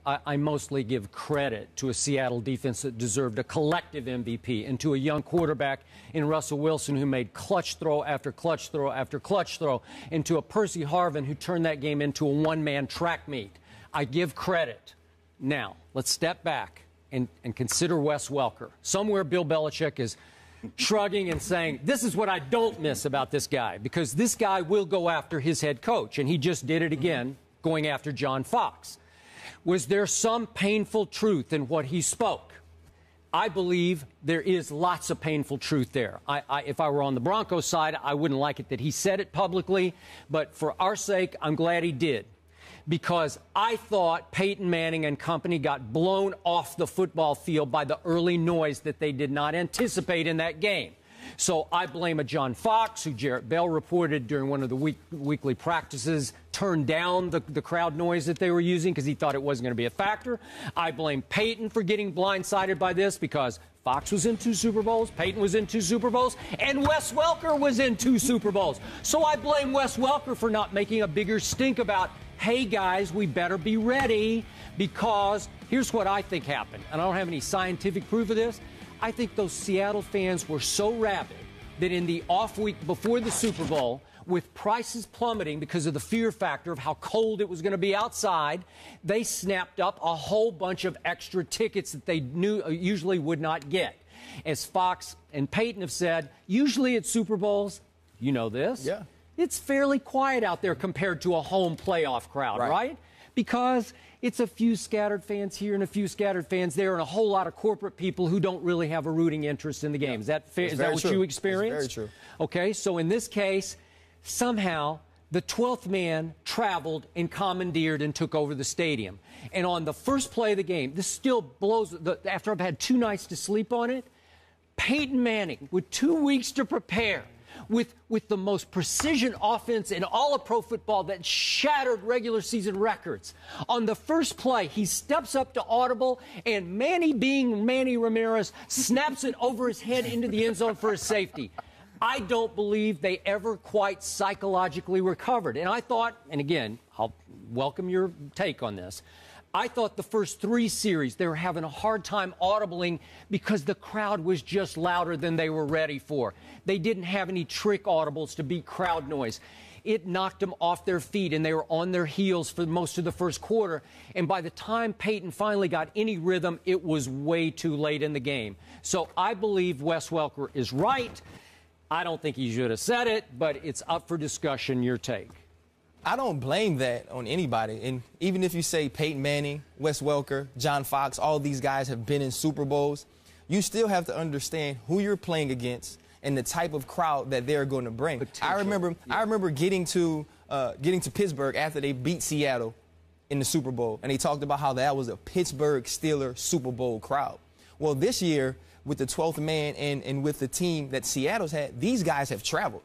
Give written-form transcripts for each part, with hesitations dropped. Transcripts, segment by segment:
I mostly give credit to a Seattle defense that deserved a collective MVP and to a young quarterback in Russell Wilson who made clutch throw after clutch throw after clutch throw, and to a Percy Harvin who turned that game into a one-man track meet. I give credit. Now, let's step back and consider Wes Welker. Somewhere Bill Belichick is shrugging and saying, this is what I don't miss about this guy, because this guy will go after his head coach, and he just did it again, going after John Fox. Was there some painful truth in what he spoke? I believe there is lots of painful truth there. If I were on the Broncos side, I wouldn't like it that he said it publicly, but for our sake, I'm glad he did. Because I thought Peyton Manning and company got blown off the football field by the early noise that they did not anticipate in that game. So I blame a John Fox, who Jarrett Bell reported during one of the weekly practices, turned down the crowd noise that they were using because he thought it wasn't going to be a factor. I blame Peyton for getting blindsided by this because Fox was in 2 Super Bowls, Peyton was in 2 Super Bowls, and Wes Welker was in 2 Super Bowls. So I blame Wes Welker for not making a bigger stink about, hey, guys, we better be ready, because here's what I think happened, and I don't have any scientific proof of this. I think those Seattle fans were so rabid that in the off week before the Super Bowl, with prices plummeting because of the fear factor of how cold it was going to be outside, they snapped up a whole bunch of extra tickets that they knew usually would not get. As Fox and Peyton have said, usually at Super Bowls, you know this, yeah, it's fairly quiet out there compared to a home playoff crowd, right? Because it's a few scattered fans here and a few scattered fans there and a whole lot of corporate people who don't really have a rooting interest in the game. Is that fair? Is that what you experienced? It's very true. Okay, so in this case, somehow the 12th man traveled and commandeered and took over the stadium. And on the first play of the game, this still blows, after I've had 2 nights to sleep on it, Peyton Manning, with 2 weeks to prepare, with the most precision offense in all of pro football that shattered regular season records. On the first play, he steps up to audible, and Manny, being Manny Ramirez, snaps it over his head into the end zone for a safety. I don't believe they ever quite psychologically recovered. And I thought, and again, I'll welcome your take on this, I thought the first 3 series, they were having a hard time audibling because the crowd was just louder than they were ready for. They didn't have any trick audibles to beat crowd noise. It knocked them off their feet, and they were on their heels for most of the first quarter. And by the time Peyton finally got any rhythm, it was way too late in the game. So I believe Wes Welker is right. I don't think he should have said it, but it's up for discussion. Your take? I don't blame that on anybody. And even if you say Peyton Manning, Wes Welker, John Fox, all these guys have been in Super Bowls, you still have to understand who you're playing against and the type of crowd that they're going to bring. I remember getting to Pittsburgh after they beat Seattle in the Super Bowl, and they talked about how that was a Pittsburgh Steelers Super Bowl crowd. Well, this year, with the 12th man and with the team that Seattle's had, these guys have traveled.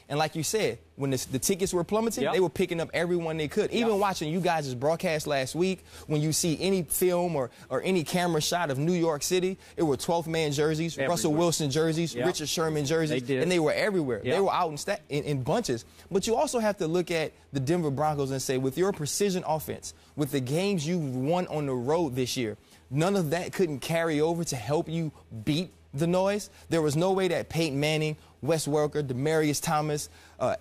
And like you said, when the tickets were plummeting, they were picking up everyone they could. Even watching you guys' broadcast last week, when you see any film or any camera shot of New York City, it were 12th man jerseys, everywhere. Russell Wilson jerseys, Richard Sherman jerseys, and they were everywhere. They were out in bunches. But you also have to look at the Denver Broncos and say, with your precision offense, with the games you won on the road this year, none of that couldn't carry over to help you beat the noise. There was no way that Peyton Manning, Wes Welker, Demaryius Thomas,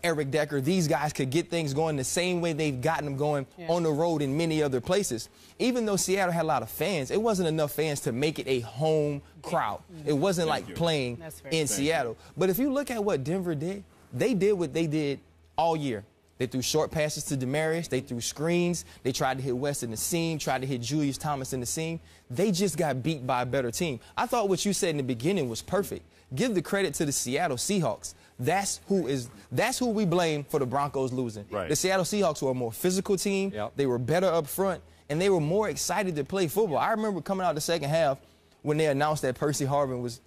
Eric Decker, these guys could get things going the same way they've gotten them going on the road in many other places. Even though Seattle had a lot of fans, it wasn't enough fans to make it a home crowd. It wasn't like playing in Seattle. But if you look at what Denver did, they did what they did all year. They threw short passes to Demaryius. They threw screens. They tried to hit West in the seam, tried to hit Julius Thomas in the seam. They just got beat by a better team. I thought what you said in the beginning was perfect. Give the credit to the Seattle Seahawks. That's who we blame for the Broncos losing. Right. The Seattle Seahawks were a more physical team. They were better up front, and they were more excited to play football. I remember coming out the second half when they announced that Percy Harvin was,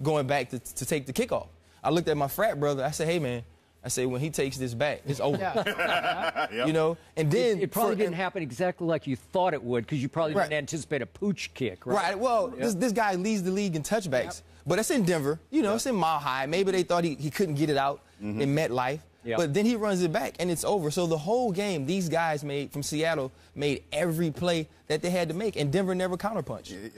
going back to take the kickoff. I looked at my frat brother. I said, hey, man, I say, when he takes this back, it's over. And then it probably didn't happen exactly like you thought it would, because you probably didn't anticipate a pooch kick, right? Well, this guy leads the league in touchbacks, but it's in Denver. It's in Mile High. Maybe they thought he couldn't get it out in MetLife. Yep. But then he runs it back, and it's over. So the whole game, these guys from Seattle made every play that they had to make, and Denver never counterpunched.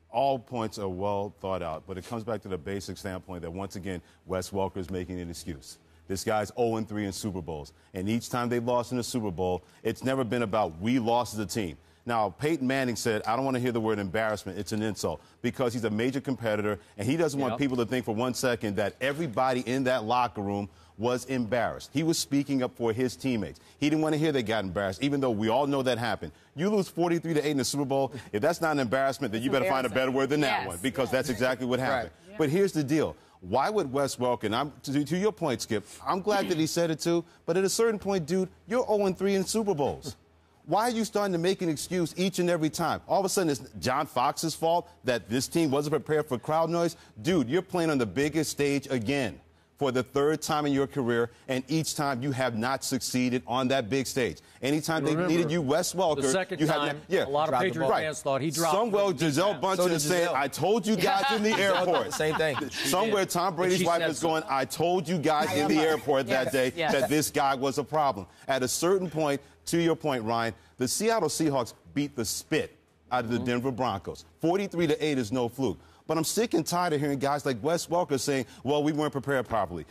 All points are well thought out, but it comes back to the basic standpoint that, once again, Wes Welker is making an excuse. This guy's 0-3 in Super Bowls, and each time they lost in the Super Bowl, it's never been about we lost as a team. Now, Peyton Manning said, I don't want to hear the word embarrassment. It's an insult, because he's a major competitor, and he doesn't want people to think for 1 second that everybody in that locker room was embarrassed. He was speaking up for his teammates. He didn't want to hear they got embarrassed, even though we all know that happened. You lose 43-8 in the Super Bowl. If that's not an embarrassment, then you better find a better word than that one, because that's exactly what happened. Right. Yeah. But here's the deal. Why would Wes Welker, and to your point, Skip, I'm glad that he said it too, but at a certain point, dude, you're 0-3 in Super Bowls. Why are you starting to make an excuse each and every time? All of a sudden, it's John Fox's fault that this team wasn't prepared for crowd noise? Dude, you're playing on the biggest stage again for the third time in your career, and each time you have not succeeded on that big stage. Anytime they needed you, Wes Welker, the second you time, a lot of Patriot fans thought he dropped. Somewhere Giselle Bundchen is saying, I told you guys in the airport. Same thing. Somewhere Tom Brady's wife is going, I told you guys in the airport that day that this guy was a problem. At a certain point, to your point, Ryan, the Seattle Seahawks beat the spit out of the Denver Broncos. 43-8 is no fluke. But I'm sick and tired of hearing guys like Wes Welker saying, well, we weren't prepared properly.